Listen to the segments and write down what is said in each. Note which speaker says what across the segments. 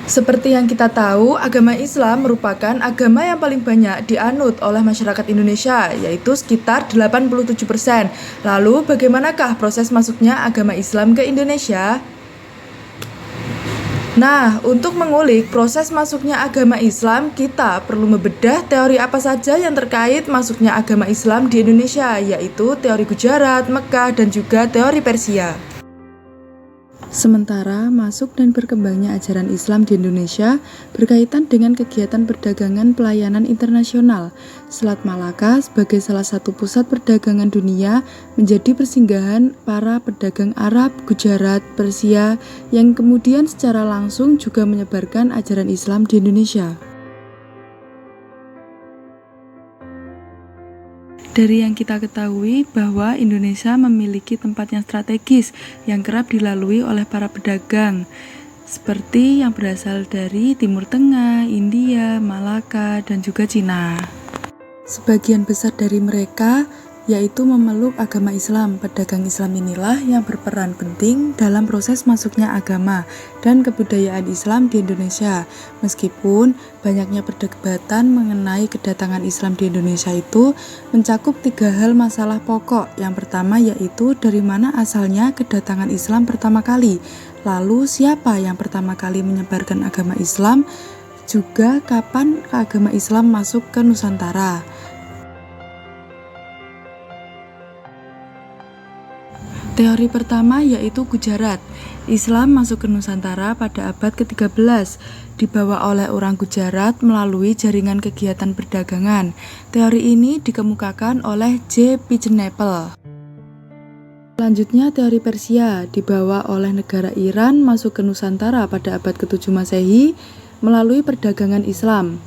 Speaker 1: Seperti yang kita tahu, agama Islam merupakan agama yang paling banyak dianut oleh masyarakat Indonesia, yaitu sekitar 87%. Lalu, bagaimanakah proses masuknya agama Islam ke Indonesia? Nah, untuk mengulik proses masuknya agama Islam, kita perlu membedah teori apa saja yang terkait masuknya agama Islam di Indonesia, yaitu teori Gujarat, Mekah, dan juga teori Persia. Sementara masuk dan berkembangnya ajaran Islam di Indonesia berkaitan dengan kegiatan perdagangan pelayanan internasional. Selat Malaka sebagai salah satu pusat perdagangan dunia menjadi persinggahan para pedagang Arab, Gujarat, Persia yang kemudian secara langsung juga menyebarkan ajaran Islam di Indonesia. Dari yang kita ketahui bahwa Indonesia memiliki tempat yang strategis yang kerap dilalui oleh para pedagang, seperti yang berasal dari Timur Tengah, India, Malaka, dan juga Cina. Sebagian besar dari mereka yaitu memeluk agama Islam. Pedagang Islam inilah yang berperan penting dalam proses masuknya agama dan kebudayaan Islam di Indonesia. Meskipun banyaknya perdebatan mengenai kedatangan Islam di Indonesia itu mencakup 3 hal masalah pokok. Yang pertama yaitu dari mana asalnya kedatangan Islam pertama kali, lalu siapa yang pertama kali menyebarkan agama Islam, juga kapan agama Islam masuk ke Nusantara. Teori pertama yaitu Gujarat. Islam masuk ke Nusantara pada abad ke-13, dibawa oleh orang Gujarat melalui jaringan kegiatan perdagangan. Teori ini dikemukakan oleh J. Pigeonapple. Selanjutnya teori Persia, dibawa oleh negara Iran masuk ke Nusantara pada abad ke-7 Masehi melalui perdagangan Islam.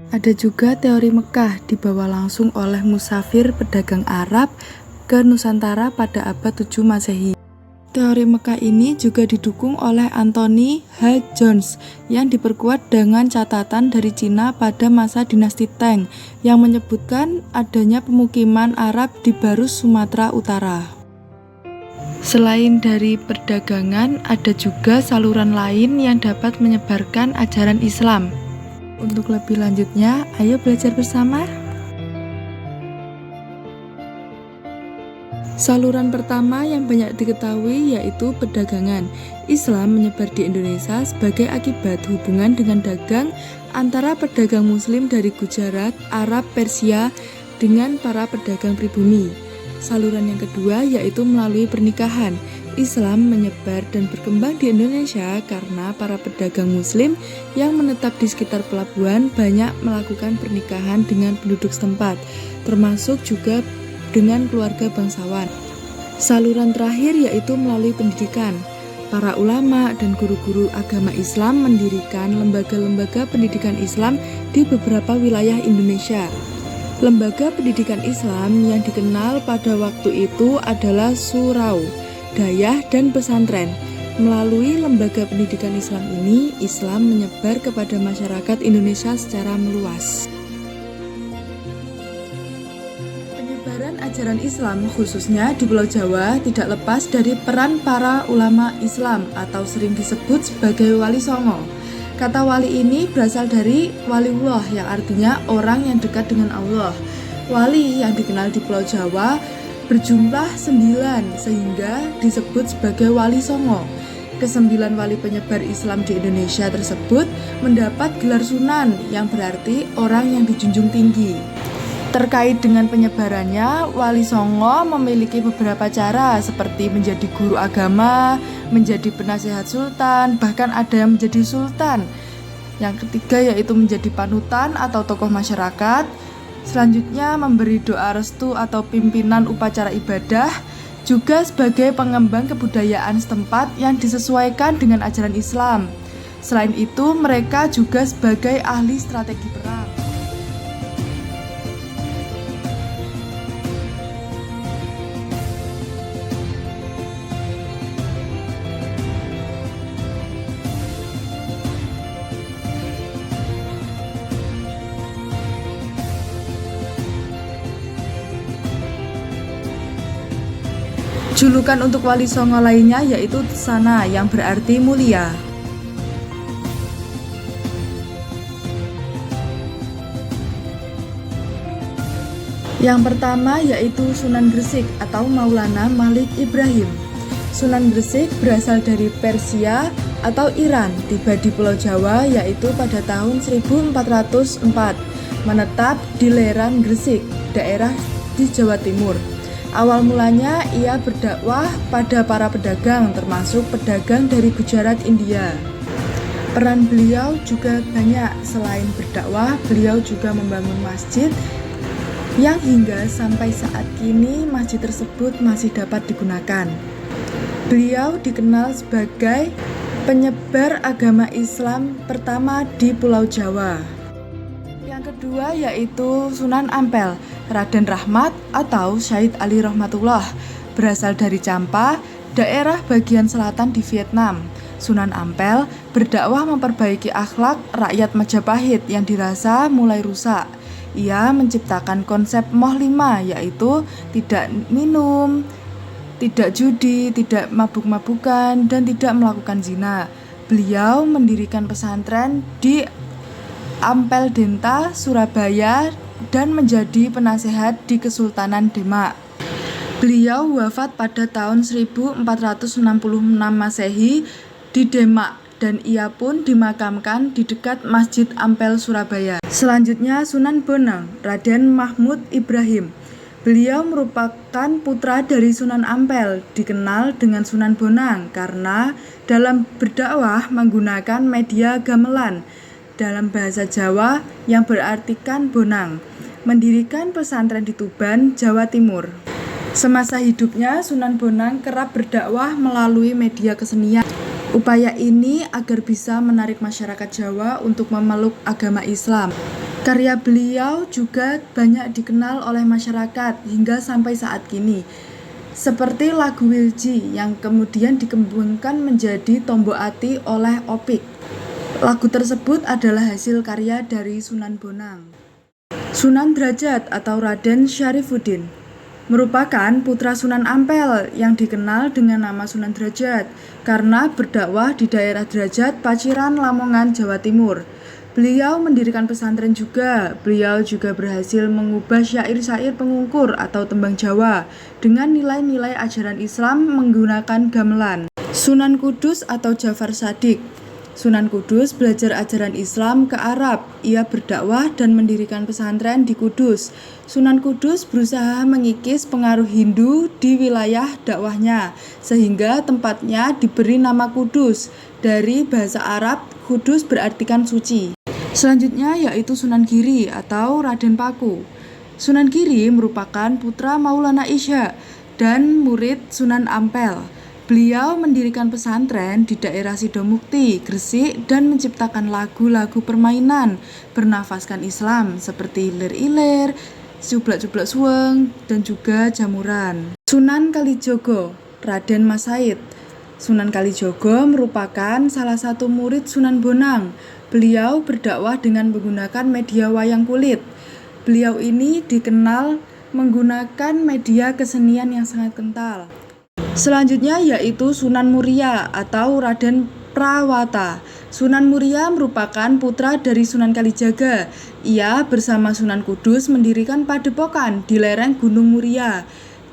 Speaker 1: Ada juga teori Mekah, dibawa langsung oleh musafir pedagang Arab ke Nusantara pada abad 7 Masehi. Teori Mekah ini juga didukung oleh Anthony H. Jones yang diperkuat dengan catatan dari Cina pada masa dinasti Tang yang menyebutkan adanya pemukiman Arab di Barus, Sumatera Utara. Selain dari perdagangan, ada juga saluran lain yang dapat menyebarkan ajaran Islam. Untuk lebih lanjutnya, ayo belajar bersama. Saluran pertama yang banyak diketahui yaitu perdagangan. Islam menyebar di Indonesia sebagai akibat hubungan dengan dagang antara pedagang Muslim dari Gujarat, Arab, Persia dengan para pedagang pribumi. Saluran yang kedua yaitu melalui pernikahan. Islam menyebar dan berkembang di Indonesia karena para pedagang Muslim yang menetap di sekitar pelabuhan banyak melakukan pernikahan dengan penduduk setempat, termasuk juga dengan keluarga bangsawan. Saluran terakhir yaitu melalui pendidikan. Para ulama dan guru-guru agama Islam mendirikan lembaga-lembaga pendidikan Islam di beberapa wilayah Indonesia. Lembaga pendidikan Islam yang dikenal pada waktu itu adalah surau, dayah, dan pesantren. Melalui lembaga pendidikan Islam ini, Islam menyebar kepada masyarakat Indonesia secara meluas. Penyebaran ajaran Islam khususnya di Pulau Jawa tidak lepas dari peran para ulama Islam atau sering disebut sebagai wali songo. Kata wali ini berasal dari waliullah yang artinya orang yang dekat dengan Allah. Wali yang dikenal di Pulau Jawa berjumlah 9 sehingga disebut sebagai wali songo. Ke-9 wali penyebar Islam di Indonesia tersebut mendapat gelar sunan yang berarti orang yang dijunjung tinggi. Terkait dengan penyebarannya, Wali Songo memiliki beberapa cara seperti menjadi guru agama, menjadi penasehat sultan, bahkan ada yang menjadi sultan. Yang ketiga yaitu menjadi panutan atau tokoh masyarakat. Selanjutnya memberi doa restu atau pimpinan upacara ibadah, juga sebagai pengembang kebudayaan setempat yang disesuaikan dengan ajaran Islam. Selain itu, mereka juga sebagai ahli strategi perang. Julukan untuk wali songo lainnya yaitu Sana yang berarti mulia. Yang pertama yaitu Sunan Gresik atau Maulana Malik Ibrahim. Sunan Gresik berasal dari Persia atau Iran, tiba di Pulau Jawa yaitu pada tahun 1404, menetap di Leran Gresik, daerah di Jawa Timur. Awal mulanya ia berdakwah pada para pedagang, termasuk pedagang dari Gujarat, India. Peran beliau juga banyak, selain berdakwah, beliau juga membangun masjid yang hingga sampai saat kini masjid tersebut masih dapat digunakan. Beliau dikenal sebagai penyebar agama Islam pertama di Pulau Jawa. Yang kedua yaitu Sunan Ampel, Raden Rahmat atau Syahid Ali Rahmatullah, berasal dari Champa, daerah bagian selatan di Vietnam. Sunan Ampel berdakwah memperbaiki akhlak rakyat Majapahit yang dirasa mulai rusak. Ia menciptakan konsep Moh 5, yaitu tidak minum, tidak judi, tidak mabuk-mabukan, dan tidak melakukan zina. Beliau mendirikan pesantren di Ampel Denta, Surabaya, dan menjadi penasehat di Kesultanan Demak. Beliau wafat pada tahun 1466 Masehi di Demak, dan ia pun dimakamkan di dekat Masjid Ampel, Surabaya. Selanjutnya Sunan Bonang, Raden Mahmud Ibrahim. Beliau merupakan putra dari Sunan Ampel, dikenal dengan Sunan Bonang karena dalam berdakwah menggunakan media gamelan dalam bahasa Jawa yang berartikan bonang, mendirikan pesantren di Tuban, Jawa Timur. Semasa hidupnya, Sunan Bonang kerap berdakwah melalui media kesenian. Upaya ini agar bisa menarik masyarakat Jawa untuk memeluk agama Islam. Karya beliau juga banyak dikenal oleh masyarakat hingga sampai saat kini, seperti lagu Wilji yang kemudian dikembangkan menjadi Tombok Ati oleh Opik. Lagu tersebut adalah hasil karya dari Sunan Bonang. Sunan Derajat atau Raden Syarifuddin merupakan putra Sunan Ampel yang dikenal dengan nama Sunan Derajat karena berdakwah di daerah Derajat, Paciran, Lamongan, Jawa Timur. Beliau mendirikan pesantren juga. Beliau juga berhasil mengubah syair-syair pengungkur atau tembang Jawa dengan nilai-nilai ajaran Islam menggunakan gamelan. Sunan Kudus atau Jafar Shadiq. Sunan Kudus belajar ajaran Islam ke Arab. Ia berdakwah dan mendirikan pesantren di Kudus. Sunan Kudus berusaha mengikis pengaruh Hindu di wilayah dakwahnya, sehingga tempatnya diberi nama Kudus. Dari bahasa Arab, Kudus berartikan suci. Selanjutnya yaitu Sunan Giri atau Raden Paku. Sunan Giri merupakan putra Maulana Isya dan murid Sunan Ampel. Beliau mendirikan pesantren di daerah Sidomukti, Gresik, dan menciptakan lagu-lagu permainan bernafaskan Islam seperti Ilir-ilir, Cublak-cublak suweng, dan juga jamuran. Sunan Kalijogo, Raden Mas Said. Sunan Kalijogo merupakan salah satu murid Sunan Bonang. Beliau berdakwah dengan menggunakan media wayang kulit. Beliau ini dikenal menggunakan media kesenian yang sangat kental. Selanjutnya yaitu Sunan Muria atau Raden Prawata. Sunan Muria merupakan putra dari Sunan Kalijaga. Ia bersama Sunan Kudus mendirikan padepokan di lereng Gunung Muria,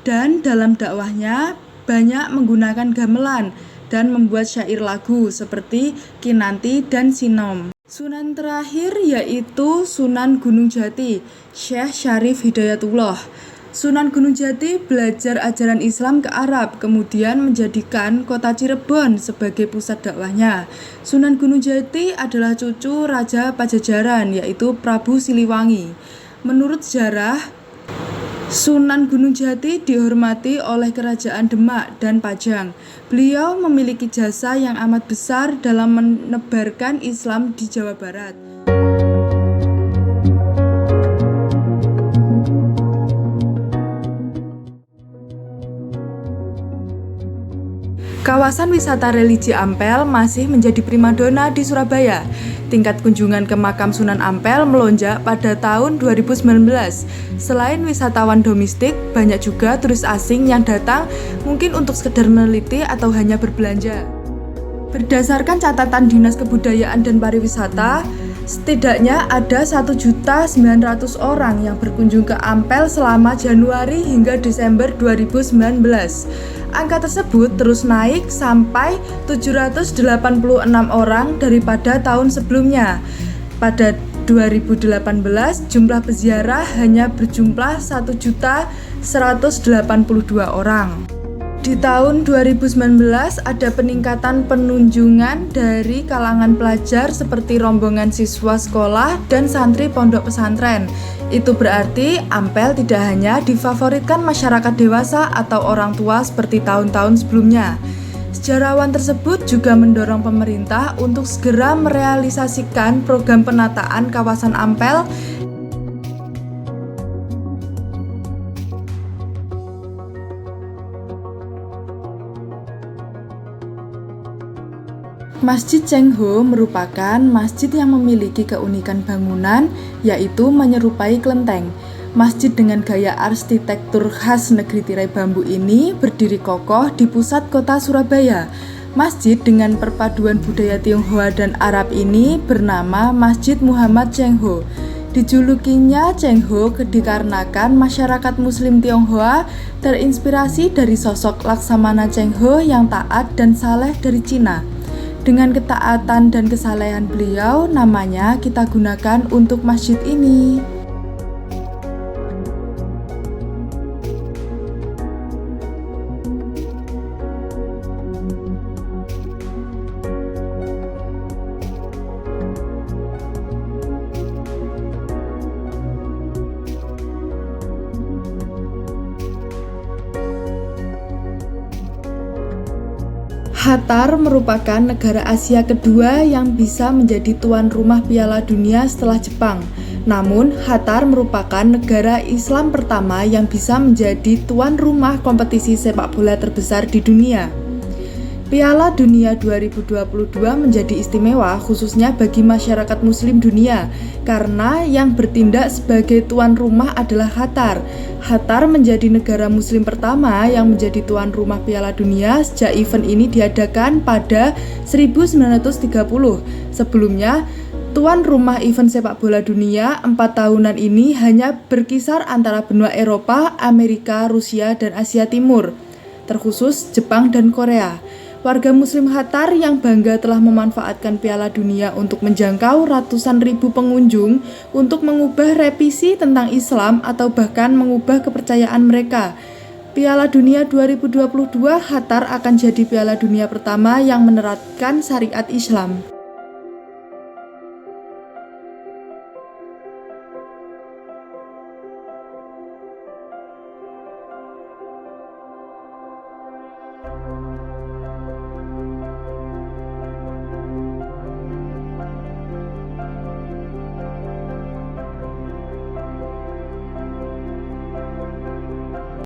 Speaker 1: dan dalam dakwahnya banyak menggunakan gamelan dan membuat syair lagu seperti Kinanti dan Sinom. Sunan terakhir yaitu Sunan Gunung Jati, Syekh Syarif Hidayatullah. Sunan Gunung Jati belajar ajaran Islam ke Arab, kemudian menjadikan kota Cirebon sebagai pusat dakwahnya. Sunan Gunung Jati adalah cucu Raja Pajajaran, yaitu Prabu Siliwangi. Menurut sejarah, Sunan Gunung Jati dihormati oleh Kerajaan Demak dan Pajang. Beliau memiliki jasa yang amat besar dalam menebarkan Islam di Jawa Barat. Kawasan wisata religi Ampel masih menjadi primadona di Surabaya. Tingkat kunjungan ke makam Sunan Ampel melonjak pada tahun 2019. Selain wisatawan domestik, banyak juga turis asing yang datang mungkin untuk sekedar meneliti atau hanya berbelanja. Berdasarkan catatan Dinas Kebudayaan dan Pariwisata, Setidaknya ada 1.900.000 orang yang berkunjung ke Ampel selama Januari hingga Desember 2019. Angka tersebut terus naik sampai 786 orang daripada tahun sebelumnya. Pada 2018, jumlah peziarah hanya berjumlah 1.182 orang. Di tahun 2019 ada peningkatan penunjungan dari kalangan pelajar seperti rombongan siswa sekolah dan santri pondok pesantren. Itu berarti Ampel tidak hanya difavoritkan masyarakat dewasa atau orang tua seperti tahun-tahun sebelumnya. Sejarawan tersebut juga mendorong pemerintah untuk segera merealisasikan program penataan kawasan Ampel. Masjid Cengho merupakan masjid yang memiliki keunikan bangunan, yaitu menyerupai kelenteng. Masjid dengan gaya arsitektur khas negeri tirai bambu ini berdiri kokoh di pusat kota Surabaya. Masjid dengan perpaduan budaya Tionghoa dan Arab ini bernama Masjid Muhammad Cengho. Dijulukinya Cengho dikarenakan masyarakat Muslim Tionghoa terinspirasi dari sosok Laksamana Cengho yang taat dan saleh dari Cina. Dengan ketaatan dan kesalehan beliau, namanya kita gunakan untuk masjid ini. Qatar merupakan negara Asia kedua yang bisa menjadi tuan rumah Piala Dunia setelah Jepang. Namun, Qatar merupakan negara Islam pertama yang bisa menjadi tuan rumah kompetisi sepak bola terbesar di dunia. Piala Dunia 2022 menjadi istimewa khususnya bagi masyarakat muslim dunia karena yang bertindak sebagai tuan rumah adalah Qatar. Qatar menjadi negara muslim pertama yang menjadi tuan rumah Piala Dunia sejak event ini diadakan pada 1930. Sebelumnya, tuan rumah event sepak bola dunia 4 tahunan ini hanya berkisar antara benua Eropa, Amerika, Rusia, dan Asia Timur, terkhusus Jepang dan Korea. Warga muslim Qatar yang bangga telah memanfaatkan Piala Dunia untuk menjangkau ratusan ribu pengunjung untuk mengubah revisi tentang Islam atau bahkan mengubah kepercayaan mereka. Piala Dunia 2022 Qatar akan jadi Piala Dunia pertama yang menerapkan syariat Islam.